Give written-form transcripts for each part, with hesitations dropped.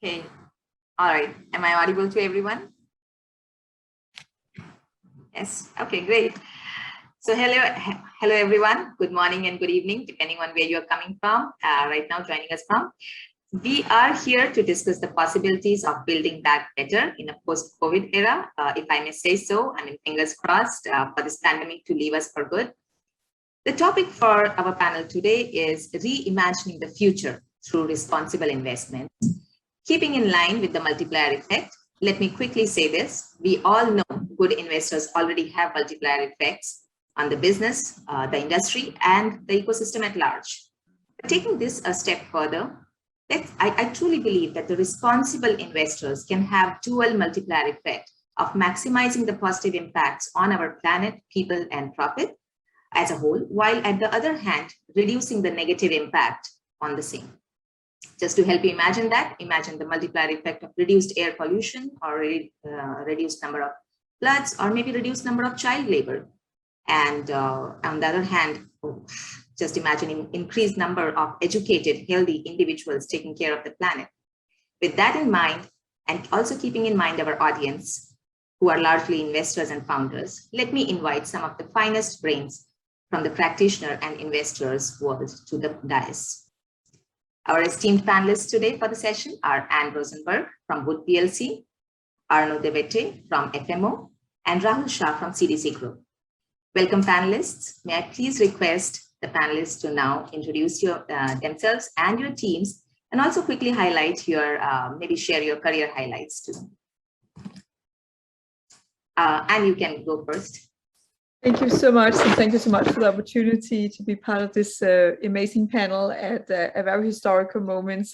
Okay. All right. Am I audible to everyone? Yes. Okay, great. So hello everyone. Good morning and good evening, depending on where you're coming from, right now joining us from. We are here to discuss the possibilities of building back better in a post-COVID era, if I may say so. I mean, fingers crossed for this pandemic to leave us for good. The topic for our panel today is reimagining the future through responsible investment. Keeping in line with the multiplier effect, let me quickly say this. We all know good investors already have multiplier effects on the business, the industry, and the ecosystem at large. But taking this a step further, I truly believe that the responsible investors can have dual multiplier effect of maximizing the positive impacts on our planet, people, and profit as a whole, while at the other hand, reducing the negative impact on the same. Just to help you imagine that, imagine the multiplier effect of reduced air pollution or reduced number of floods or maybe reduced number of child labor. And on the other hand, just imagining increased number of educated, healthy individuals taking care of the planet. With that in mind, and also keeping in mind our audience, who are largely investors and founders, let me invite some of the finest brains from the practitioner and investors world to the dais. Our esteemed panelists today for the session are Anne Rosenberg from Wood PLC, Arno Devete from FNMO, and Rahul Shah from CDC Group. Welcome panelists. May I please request the panelists to now introduce themselves and your teams, and also quickly highlight your, maybe share your career highlights too. And you can go first. Thank you so much, and thank you so much for the opportunity to be part of this amazing panel at a very historical moment.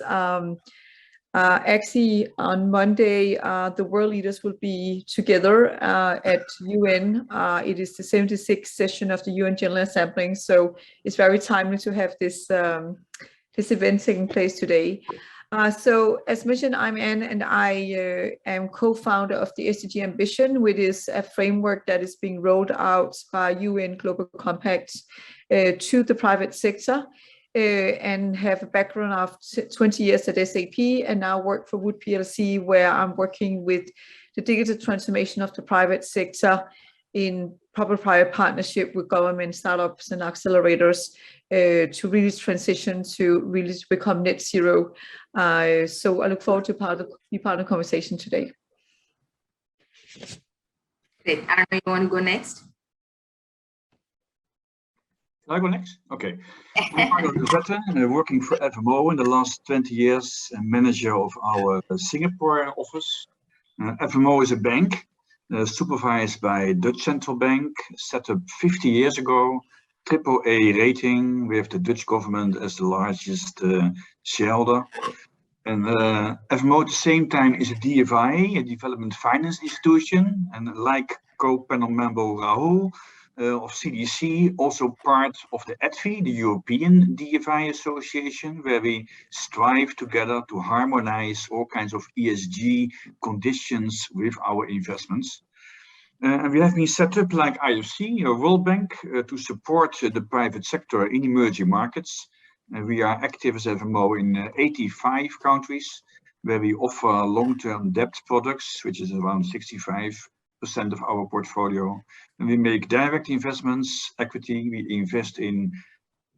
Actually, on Monday, the world leaders will be together at UN. It is the 76th session of the UN General Assembly, so it's very timely to have this this event taking place today. So as mentioned, I'm Anne, and I am co-founder of the SDG Ambition, which is a framework that is being rolled out by UN Global Compact to the private sector, and have a background of 20 years at SAP, and now work for Wood PLC, where I'm working with the digital transformation of the private sector in public-private partnership with government, startups, and accelerators to really transition to really become net zero. So I look forward to be part of the conversation today. Great. Arno, you want to go next? Can I go next? Okay. I'm Arno Devete, working for FNMO in the last 20 years, and manager of our Singapore office. FNMO is a bank supervised by Dutch Central Bank, set up 50 years ago, AAA rating with the Dutch government as the largest shareholder. And FNMO at the same time is a DFI, a development finance institution, and like co-panel member Rahul of CDC, also part of the EDFI, the European DFI Association, where we strive together to harmonize all kinds of ESG conditions with our investments. And we have been set up like IFC, a World Bank, to support the private sector in emerging markets. We are active as FNMO in 85 countries, where we offer long-term debt products, which is around 65% of our portfolio. And we make direct investments, equity. We invest in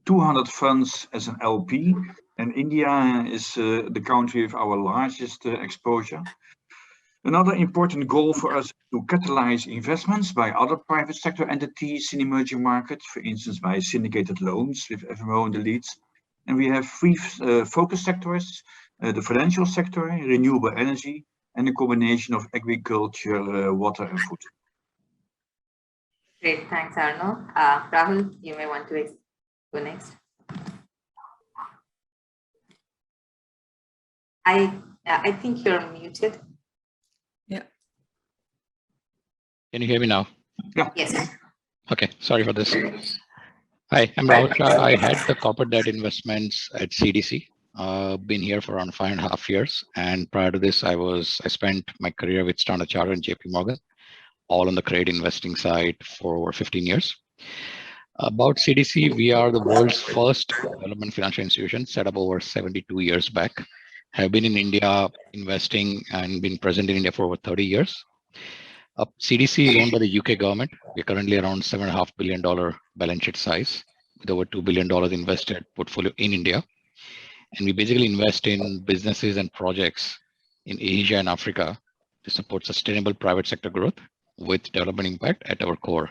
200 funds as an LP. And India is the country with our largest exposure. Another important goal for us is to catalyze investments by other private sector entities in emerging markets, for instance, by syndicated loans with FNMO in the lead. And we have three focus sectors, the financial sector, renewable energy, and a combination of agriculture, water, and food. Great, thanks, Arno. Rahul, you may want to go next. I think you're muted. Yeah. Can you hear me now? Yeah. Yes. Okay, sorry for this. Hi, I'm Rahul Shah. I had the corporate debt investments at CDC. Been here for around 5.5 years, and prior to this, I spent my career with Standard Chartered and JP Morgan, all on the credit investing side for over 15 years. About CDC, we are the world's first development financial institution, set up over 72 years back, Have been in India investing and been present in India for over 30 years. CDC is owned by the UK government. We're currently around $7.5 billion balance sheet size with over $2 billion invested portfolio in India. And we basically invest in businesses and projects in Asia and Africa to support sustainable private sector growth with development impact at our core.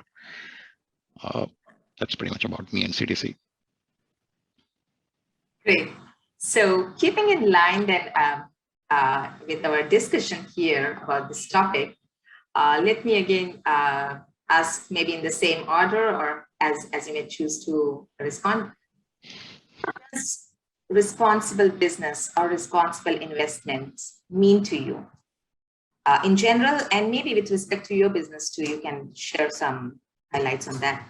That's pretty much about me and CDC. Great. So keeping in line then with our discussion here about this topic, let me again ask maybe in the same order or as you may choose to respond. What does responsible business or responsible investments mean to you in general, and maybe with respect to your business too? You can share some highlights on that.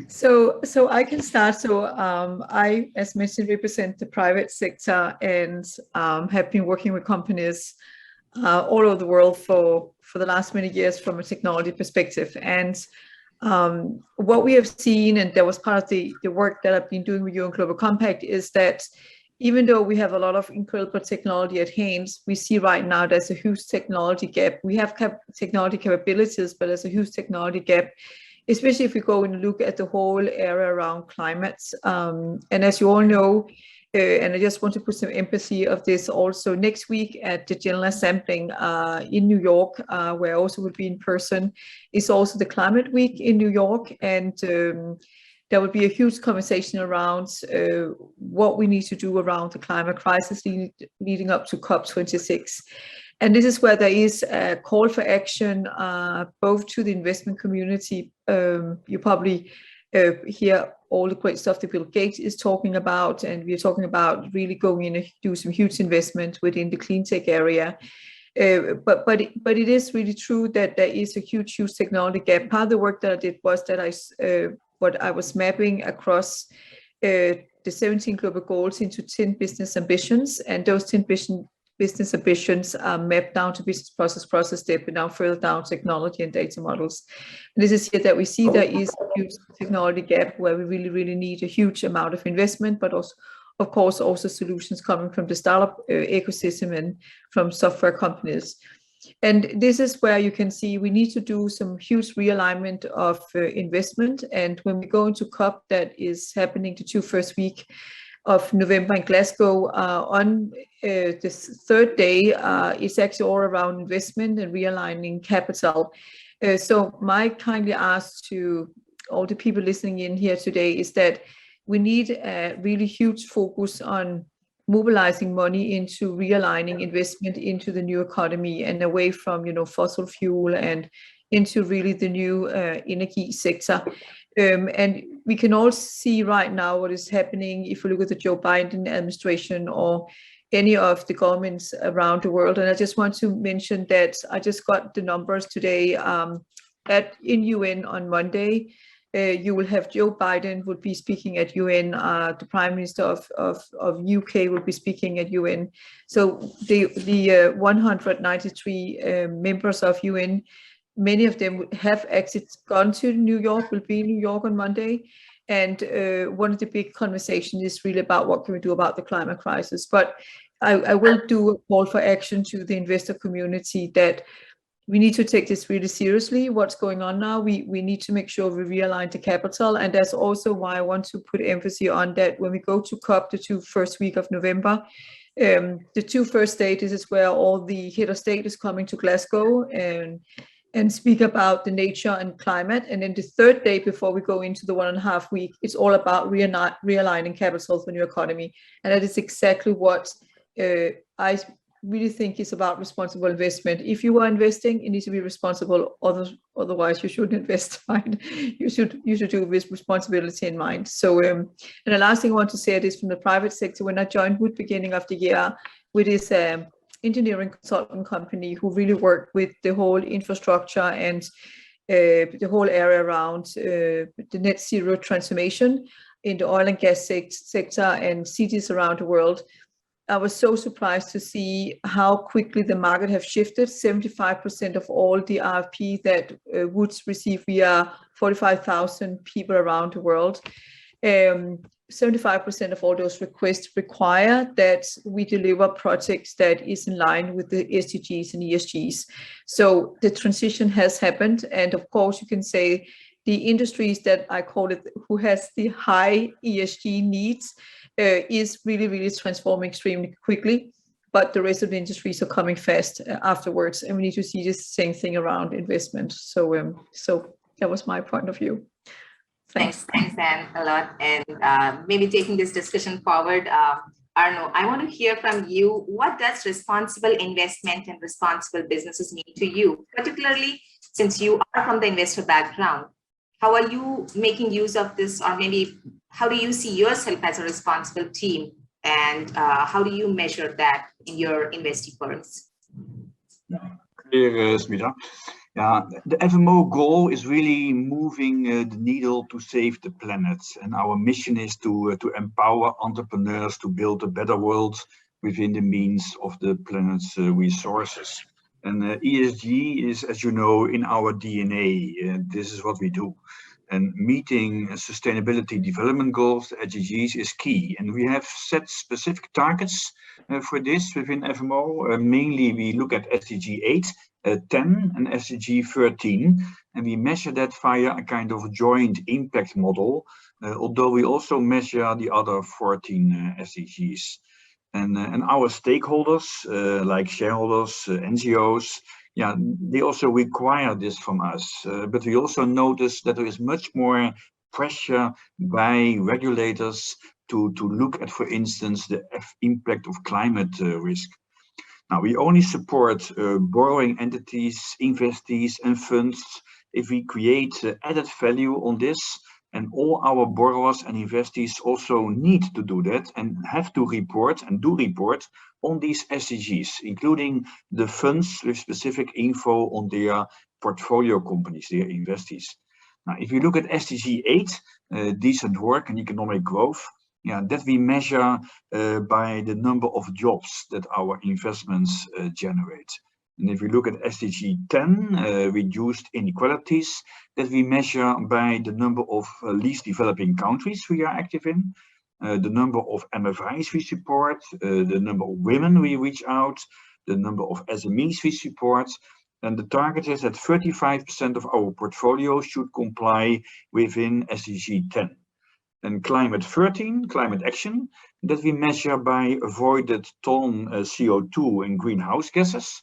So I can start. So I, as mentioned, represent the private sector and have been working with companies all over the world for the last many years from a technology perspective. And what we have seen, and that was part of the work that I've been doing with UN Global Compact, is that even though we have a lot of incredible technology at hand, we see right now there's a huge technology gap. We have technology capabilities, but there's a huge technology gap, especially if we go and look at the whole area around climate. And as you all know, and I just want to put some empathy of this also, next week at the General Assembly in New York, where I also will be in person, is also the Climate Week in New York. And there will be a huge conversation around what we need to do around the climate crisis leading up to COP26. And this is where there is a call for action, both to the investment community. You probably hear all the great stuff that Bill Gates is talking about, and we're talking about really going in and do some huge investment within the clean tech area. But it is really true that there is a huge technology gap. Part of the work that I did was that I was mapping across the 17 global goals into 10 business ambitions, and those 10 business ambitions are mapped down to business process step, and now further down technology and data models. And this is here that we see there is a huge technology gap where we really need a huge amount of investment, but also, of course, also solutions coming from the startup ecosystem and from software companies. And this is where you can see we need to do some huge realignment of investment. And when we go into COP, that is happening the first week of November in Glasgow, on this third day, it's actually all around investment and realigning capital. So my kindly ask to all the people listening in here today is that we need a really huge focus on mobilizing money into realigning investment into the new economy and away from, fossil fuel and into really the new energy sector. And we can all see right now what is happening if we look at the Joe Biden administration or any of the governments around the world. And I just want to mention that I just got the numbers today in UN on Monday. You will have Joe Biden would be speaking at UN. The Prime Minister of UK will be speaking at UN. So the 193 members of UN, many of them have actually gone to New York, will be in New York on Monday. And one of the big conversations is really about what can we do about the climate crisis. But I will do a call for action to the investor community that we need to take this really seriously. What's going on now? We need to make sure we realign the capital. And that's also why I want to put emphasis on that when we go to COP, the first week of November. The first days, this is where all the head of state is coming to Glasgow and speak about the nature and climate. And then the third day before we go into the 1.5 week, it's all about realigning capital for the new economy. And that is exactly what I really think is about responsible investment. If you are investing, it needs to be responsible. Otherwise, you shouldn't invest. Right? You should do it with responsibility in mind. So, and the last thing I want to say is from the private sector. When I joined Wood beginning of the year with this engineering consultant company who really worked with the whole infrastructure and the whole area around the net zero transformation in the oil and gas sector and cities around the world. I was so surprised to see how quickly the market have shifted. 75% of all the RFP that Woods receive via 45,000 people around the world 75% of all those requests require that we deliver projects that is in line with the SDGs and ESGs. So the transition has happened. And of course, you can say the industries that I call it, who has the high ESG needs, is really, really transforming extremely quickly. But the rest of the industries are coming fast afterwards. And we need to see the same thing around investment. So, so that was my point of view. Thanks, Anne, a lot. And maybe taking this discussion forward, Arno, I want to hear from you. What does responsible investment and responsible businesses mean to you, particularly since you are from the investor background? How are you making use of this, or maybe how do you see yourself as a responsible team, and how do you measure that in your investing firms? Clear, Smita. Yeah, the FMO goal is really moving the needle to save the planet, and our mission is to empower entrepreneurs to build a better world within the means of the planet's resources. And ESG is, as you know, in our DNA. This is what we do. And meeting sustainability development goals, SDGs, is key. And we have set specific targets for this within FMO. Mainly, we look at SDG 8, 10 and SDG 13, and we measure that via a kind of joint impact model, although we also measure the other 14 SDGs. And our stakeholders, like shareholders, NGOs, yeah, they also require this from us. But we also notice that there is much more pressure by regulators to look at, for instance, the impact of climate risk. Now, we only support borrowing entities, investees, and funds if we create added value on this. And all our borrowers and investees also need to do that and have to report and do report on these SDGs, including the funds with specific info on their portfolio companies, their investees. Now, if you look at SDG 8, decent work and economic growth, yeah, that we measure by the number of jobs that our investments generate. And if we look at SDG 10, reduced inequalities, that we measure by the number of least developing countries we are active in, the number of MFIs we support, the number of women we reach out, the number of SMEs we support. And the target is that 35% of our portfolio should comply within SDG 10. And climate 13, climate action, that we measure by avoided ton CO2 and greenhouse gases.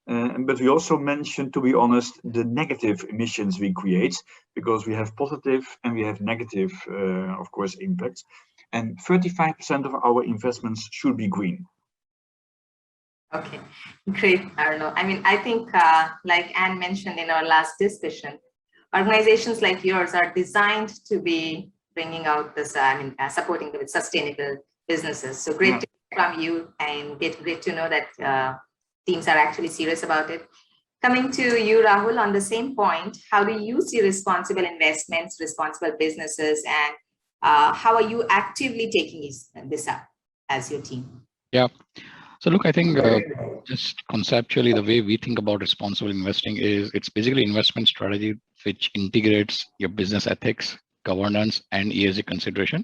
But we also mentioned, to be honest, the negative emissions we create, because we have positive and we have negative, of course, impacts. And 35% of our investments should be green. Okay, great, Arno. I mean, I think, like Anne mentioned in our last discussion, organizations like yours are designed to be bringing out this, supporting with sustainable businesses. So great to hear from you, and great to know that teams are actually serious about it. Coming to you, Rahul, on the same point, how do you see responsible investments, responsible businesses, and how are you actively taking this up as your team? Yeah. So look, I think just conceptually, the way we think about responsible investing is it's basically investment strategy which integrates your business ethics, governance, and ESG consideration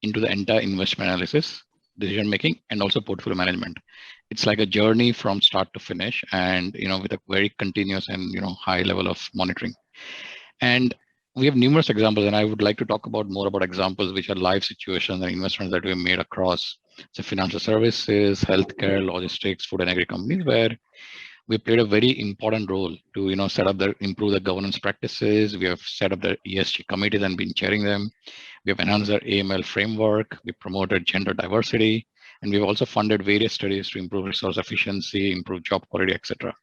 into the entire investment analysis, decision making, and also portfolio management. It's like a journey from start to finish, and with a very continuous and high level of monitoring. And we have numerous examples, and I would like to talk about more about examples which are live situations and investments that we have made across the financial services, healthcare, logistics, food and agri companies, where we played a very important role to set up improve the governance practices. We have set up the ESG committees and been chairing them. We have enhanced our AML framework. We promoted gender diversity, and we've also funded various studies to improve resource efficiency, improve job quality, etc.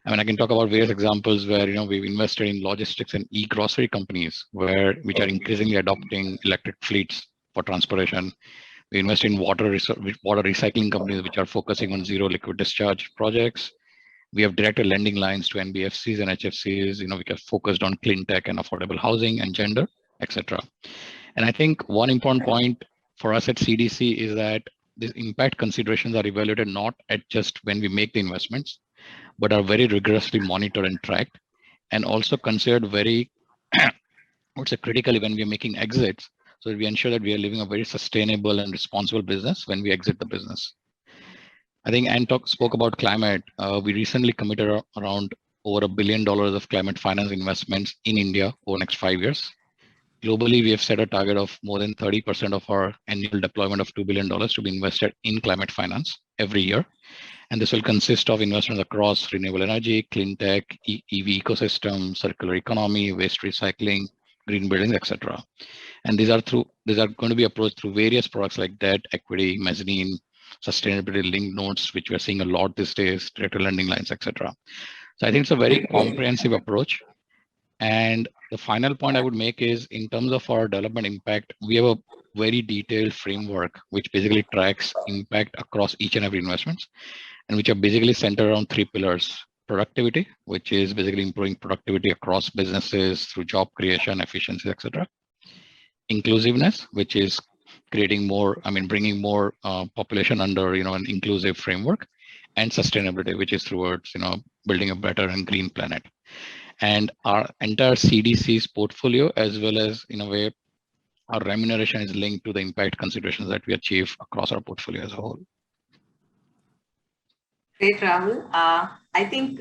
I mean, I can talk about various examples where we've invested in logistics and e-grocery companies which are increasingly adopting electric fleets for transportation. We invest in water recycling companies which are focusing on zero liquid discharge projects. We have directed lending lines to NBFCs and HFCs, which are focused on clean tech and affordable housing and gender, etc. And I think one important point for us at CDC is that these impact considerations are evaluated not at just when we make the investments, but are very rigorously monitored and tracked, and also considered very, critically when we're making exits, so that we ensure that we are living a very sustainable and responsible business when we exit the business. I think Anne spoke about climate. We recently committed around over $1 billion of climate finance investments in India over the next 5 years. Globally, we have set a target of more than 30% of our annual deployment of $2 billion to be invested in climate finance every year. And this will consist of investments across renewable energy, clean tech, EV ecosystem, circular economy, waste recycling, green buildings, etc. And these are going to be approached through various products like debt, equity, mezzanine, sustainability linked notes, which we are seeing a lot these days, direct lending lines, etc. So I think it's a very comprehensive approach. And the final point I would make is, in terms of our development impact, we have a very detailed framework which basically tracks impact across each and every investment, and which are basically centered around 3 pillars: productivity, which is basically improving productivity across businesses through job creation, efficiency, etc. Inclusiveness, which is creating more, bringing more population under, an inclusive framework, and sustainability, which is towards, building a better and green planet. And our entire CDC's portfolio, as well as, in a way, our remuneration is linked to the impact considerations that we achieve across our portfolio as a whole. Great, Rahul. I think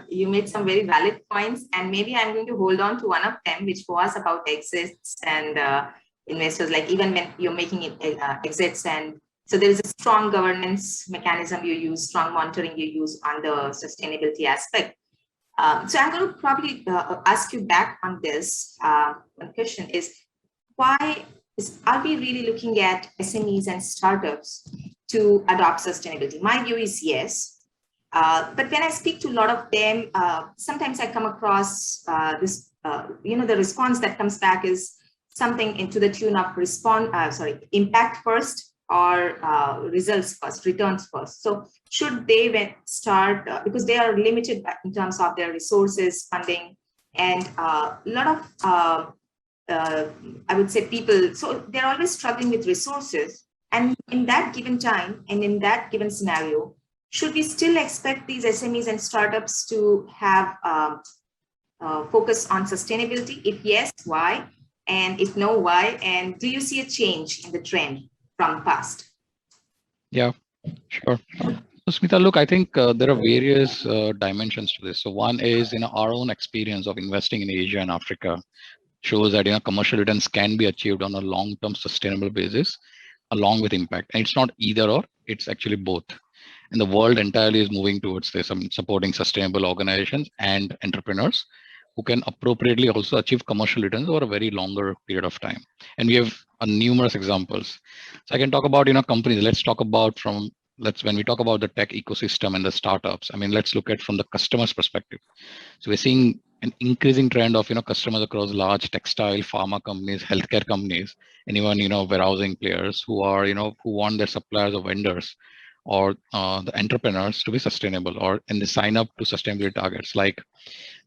you made some very valid points, and maybe I'm going to hold on to one of them, which was about exits and investors, like even when you're making exits. And so there is a strong governance mechanism you use, strong monitoring you use on the sustainability aspect. So I'm going to probably ask you back on this. One question is, are we really looking at SMEs and startups to adopt sustainability? My view is yes. But when I speak to a lot of them, sometimes I come across this, the response that comes back is something into the tune of impact first, or results first, returns first. So should they start, because they are limited in terms of their resources, funding, and a lot of, I would say, people, so they're always struggling with resources. And in that given time, and in that given scenario, should we still expect these SMEs and startups to have focus on sustainability? If yes, why? And if no, why? And do you see a change in the trend from the past? Yeah, sure. So Smita, look, I think there are various dimensions to this. So one is, our own experience of investing in Asia and Africa shows that, commercial returns can be achieved on a long-term sustainable basis along with impact. And it's not either or, it's actually both. And the world entirely is moving towards this, supporting sustainable organizations and entrepreneurs who can appropriately also achieve commercial returns over a very longer period of time. And we have numerous examples. So I can talk about, companies. Let's talk about when we talk about the tech ecosystem and the startups, let's look at from the customer's perspective. So we're seeing an increasing trend of, customers across large textile, pharma companies, healthcare companies, and even, warehousing players who are, who want their suppliers or vendors or the entrepreneurs to be sustainable, and they sign up to sustainability targets. Like,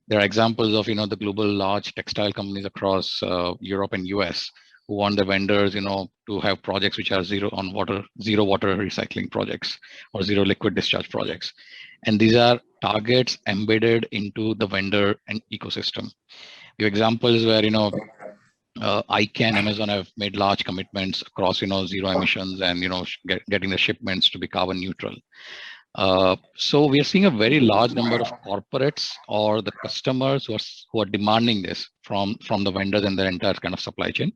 there are examples of, the global large textile companies across Europe and US who want the vendors, to have projects which are zero water recycling projects or zero liquid discharge projects. And these are targets embedded into the vendor and ecosystem. We have examples where, ICANN, Amazon have made large commitments across, zero emissions and, getting the shipments to be carbon neutral. So we are seeing a very large number of corporates or the customers who are demanding this from the vendors and their entire kind of supply chain.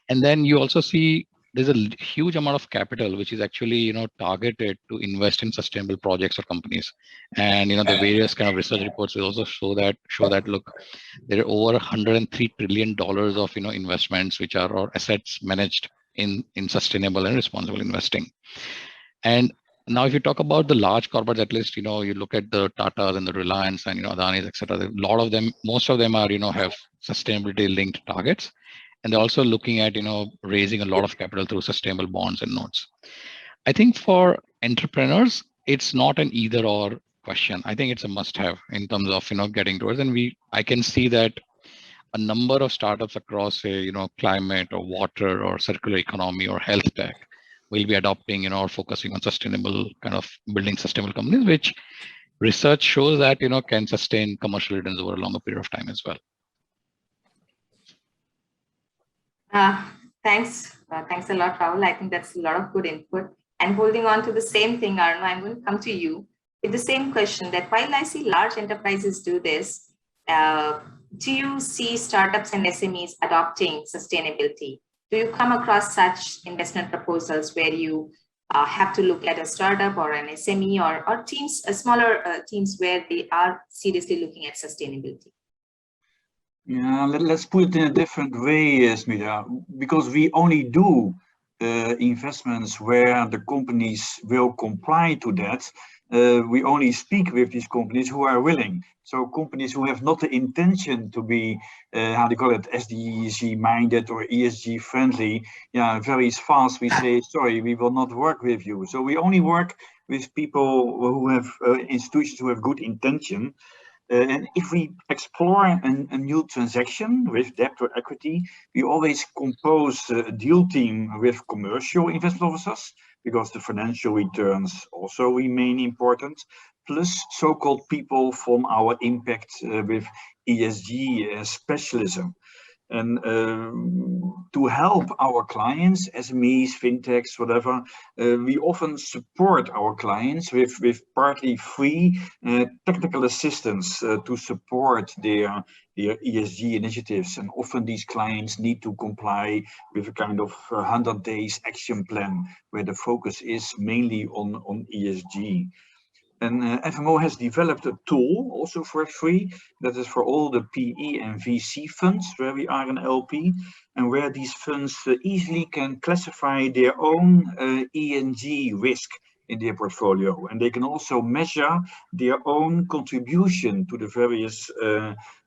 And then you also see there's a huge amount of capital which is actually targeted to invest in sustainable projects or companies. And the various kind of research reports will also show that look, there are over $103 trillion of investments which are, or assets managed in sustainable and responsible investing. And now, if you talk about the large corporates, at least, you look at the Tatas and the Reliance and, Adani's, etc. A lot of them, most of them are, have sustainability linked targets. And they're also looking at, raising a lot of capital through sustainable bonds and notes. I think for entrepreneurs, it's not an either or question. I think it's a must have in terms of, getting towards. And I can see that a number of startups across, say, climate or water or circular economy or health tech will be adopting, or focusing on sustainable kind of building sustainable companies, which research shows that, can sustain commercial returns over a longer period of time as well. Thanks. Thanks a lot, Rahul. I think that's a lot of good input. And holding on to the same thing, Arno, I'm going to come to you with the same question that while I see large enterprises do this, do you see startups and SMEs adopting sustainability? Do you come across such investment proposals where you have to look at a startup or an SME or teams, smaller teams where they are seriously looking at sustainability? Yeah, let's put it in a different way, Smita, because we only do investments where the companies will comply to that. We only speak with these companies who are willing. So companies who have not the intention to be, how do you call it, SDG minded or ESG friendly, yeah, very fast we say, sorry, we will not work with you. So we only work with people who have institutions who have good intention. And if we explore a new transaction with debt or equity, we always compose a deal team with commercial investment officers because the financial returns also remain important, plus so-called people from our impact with ESG specialism. And to help our clients, SMEs, fintechs, whatever, we often support our clients with partly free technical assistance to support their ESG initiatives. And often these clients need to comply with a kind of 100 days action plan where the focus is mainly on ESG. And FNMO has developed a tool also for free that is for all the PE and VC funds where we are an LP and where these funds easily can classify their own ESG risk in their portfolio. And they can also measure their own contribution to the various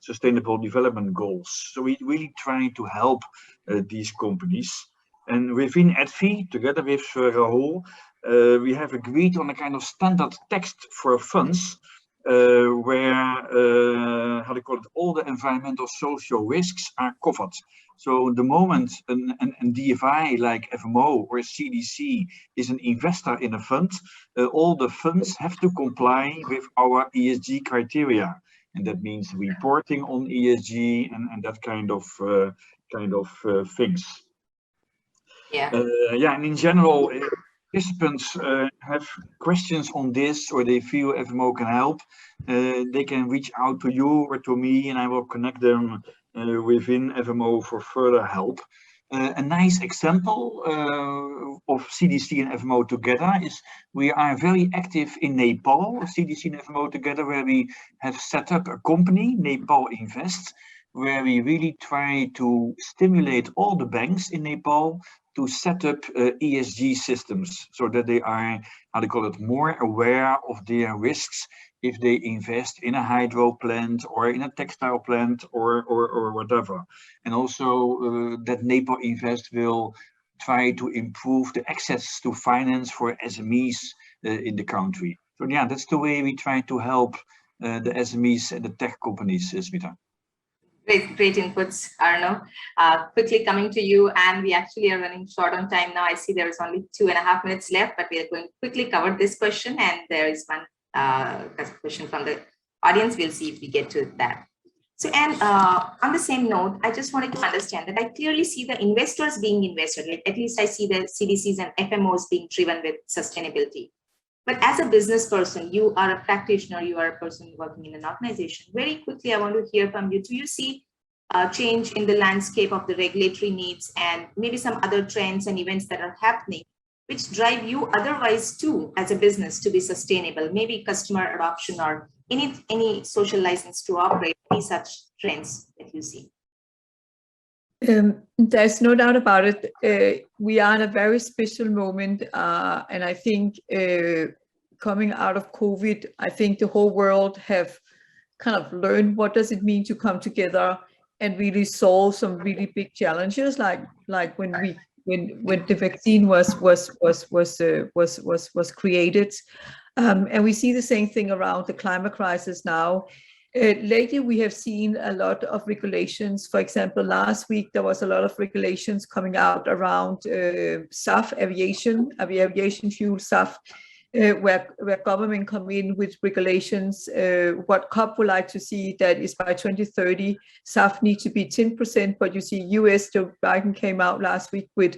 sustainable development goals. So we really try to help these companies. And within EDFI, together with Rahul, we have agreed on a kind of standard text for funds where, how do you call it, all the environmental social risks are covered. So the moment an DFI like FMO or CDC is an investor in a fund, all the funds have to comply with our ESG criteria. And that means reporting on ESG and that kind of things. Yeah. Yeah, and in general, participants have questions on this or they feel FMO can help, they can reach out to you or to me and I will connect them within FMO for further help. A nice example of CDC and FMO together is we are very active in Nepal, CDC and FMO together, where we have set up a company, Nepal Invest, where we really try to stimulate all the banks in Nepal to set up ESG systems so that they are, how do you call it, more aware of their risks if they invest in a hydro plant or in a textile plant or whatever. And also that Nepal Invest will try to improve the access to finance for SMEs in the country. So yeah, that's the way we try to help the SMEs and the tech companies, Smita. Great inputs, Arno. Quickly coming to you, and we actually are running short on time now. I see there is only 2.5 minutes left, but we are going to quickly cover this question, and there is one question from the audience. We'll see if we get to that. So, and on the same note, I just wanted to understand that I clearly see the investors being invested. Like at least I see the CDCs and FMOs being driven with sustainability. But as a business person, you are a practitioner, you are a person working in an organization. Very quickly, I want to hear from you. Do you see a change in the landscape of the regulatory needs and maybe some other trends and events that are happening, which drive you otherwise too, as a business, to be sustainable? Maybe customer adoption or any social license to operate, any such trends that you see? There's no doubt about it. We are in a very special moment, and I think coming out of COVID, I think the whole world have kind of learned what does it mean to come together and really solve some really big challenges, like when the vaccine was created, and we see the same thing around the climate crisis now. Lately, we have seen a lot of regulations. For example, last week, there was a lot of regulations coming out around SAF, aviation fuel SAF, where government come in with regulations. What COP would like to see that is by 2030, SAF needs to be 10%, but you see US, Joe Biden came out last week with,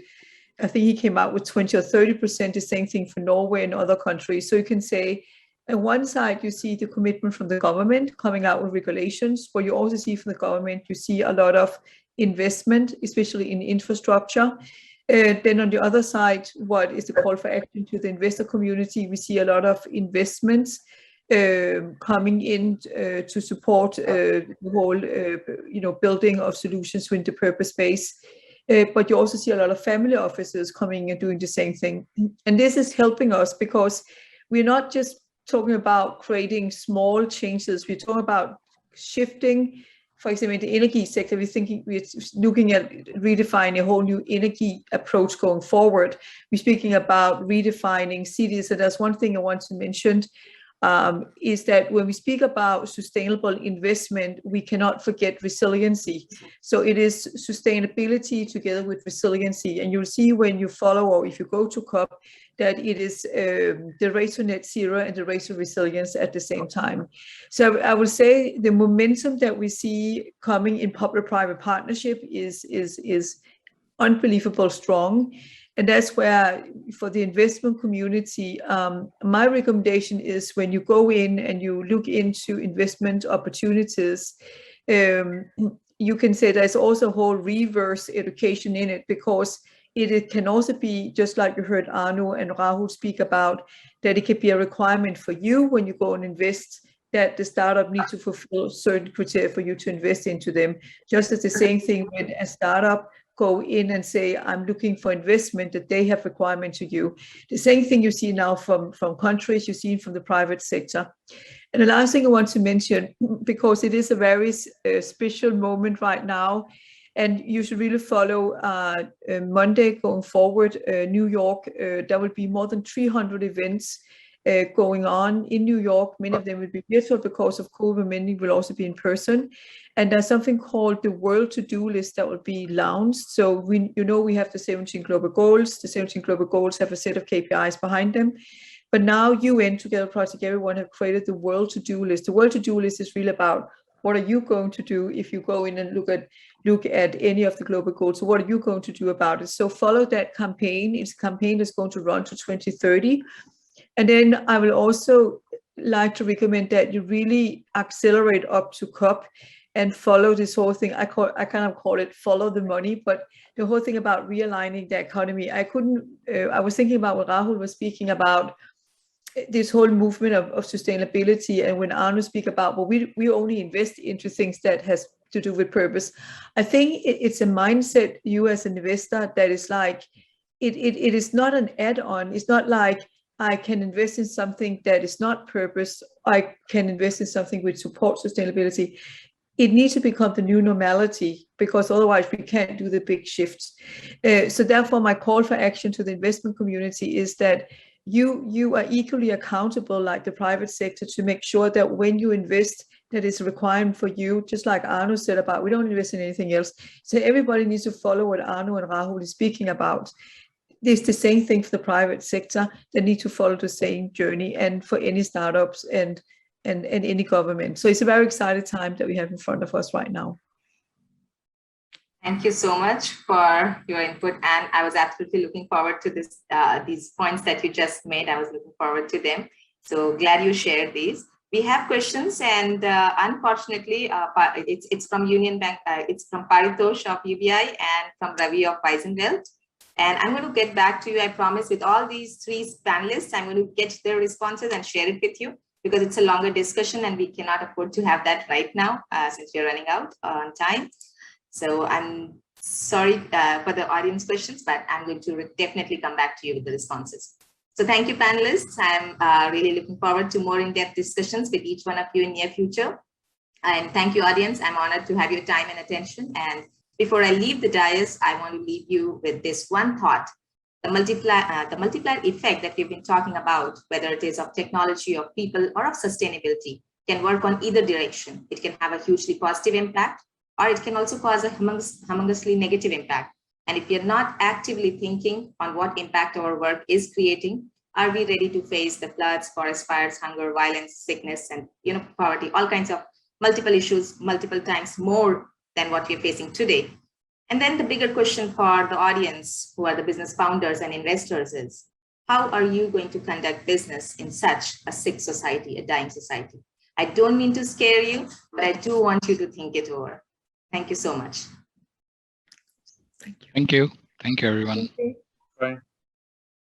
I think he came out with 20 or 30%, the same thing for Norway and other countries. So you can say, on one side, you see the commitment from the government coming out with regulations, but you also see from the government, you see a lot of investment, especially in infrastructure. Then on the other side, what is the call for action to the investor community? We see a lot of investments coming in to support the whole, building of solutions within the purpose space. But you also see a lot of family offices coming and doing the same thing. And this is helping us because we're not just talking about creating small changes. We're talking about shifting. For example, in the energy sector, we're looking at redefining a whole new energy approach going forward. We're speaking about redefining cities. So that's one thing I want to mention, is that when we speak about sustainable investment, we cannot forget resiliency. So it is sustainability together with resiliency. And you'll see when you follow, or if you go to COP, that it is the race to net zero and the race to resilience at the same time. So I would say the momentum that we see coming in public-private partnership is unbelievable strong. And that's where, for the investment community, my recommendation is when you go in and you look into investment opportunities, you can say there's also a whole reverse education in it, because it can also be, just like you heard Arno and Rahul speak about, that it can be a requirement for you when you go and invest, that the startup needs to fulfill certain criteria for you to invest into them. Just as the same thing when a startup go in and say, I'm looking for investment, that they have requirement to you. The same thing you see now from countries, you see from the private sector. And the last thing I want to mention, because it is a very special moment right now, and you should really follow Monday going forward, New York. There will be more than 300 events going on in New York. Many of them will be virtual because of COVID, many will also be in person. And there's something called the World To-Do List that will be launched. So we have the 17 global goals. The 17 global goals have a set of KPIs behind them. But now UN, together Project Everyone, have created the World To-Do List. The World To-Do List is really about what are you going to do if you go in and look at any of the global goals. So what are you going to do about it? So follow that campaign. It's a campaign that's going to run to 2030. And then I will also like to recommend that you really accelerate up to COP and follow this whole thing. I kind of call it follow the money, but the whole thing about realigning the economy. I was thinking about what Rahul was speaking about, this whole movement of sustainability. And when Arno speak about, well, we only invest into things that has to do with purpose. I think it's a mindset, you as an investor, that is like, it is not an add-on. It's not like I can invest in something that is not purpose. I can invest in something which supports sustainability. It needs to become the new normality, because otherwise we can't do the big shifts. So therefore, my call for action to the investment community is that you are equally accountable, like the private sector, to make sure that when you invest, that is a requirement for you, just like Arno said about, we don't invest in anything else. So everybody needs to follow what Arno and Rahul is speaking about. It's the same thing for the private sector. They need to follow the same journey, and for any startups and any government. So it's a very exciting time that we have in front of us right now. Thank you so much for your input, and I was absolutely looking forward to this. These points that you just made, I was looking forward to them. So glad you shared these. We have questions, and unfortunately, it's from Union Bank. It's from Paritosh of UBI and from Ravi of Weisenwelt. And I'm going to get back to you, I promise, with all these three panelists. I'm going to get their responses and share it with you, because it's a longer discussion and we cannot afford to have that right now since we're running out on time. So I'm sorry for the audience questions, but I'm going to definitely come back to you with the responses. So thank you, panelists. I'm really looking forward to more in-depth discussions with each one of you in near future. And thank you, audience. I'm honored to have your time and attention. And before I leave the dais, I want to leave you with this one thought. The multiplier effect that we've been talking about, whether it is of technology, of people, or of sustainability, can work on either direction. It can have a hugely positive impact, or it can also cause a humongously negative impact. And if you're not actively thinking on what impact our work is creating, Are we ready to face the floods, forest fires, hunger, violence, sickness, and poverty, all kinds of multiple issues, multiple times more than what we're facing today? And then the bigger question for the audience, who are the business founders and investors, is how are you going to conduct business in such a sick society, a dying society? I don't mean to scare you, but I do want you to think it over. Thank you so much. Thank you. Thank you. Thank you, everyone. Thank you. Bye.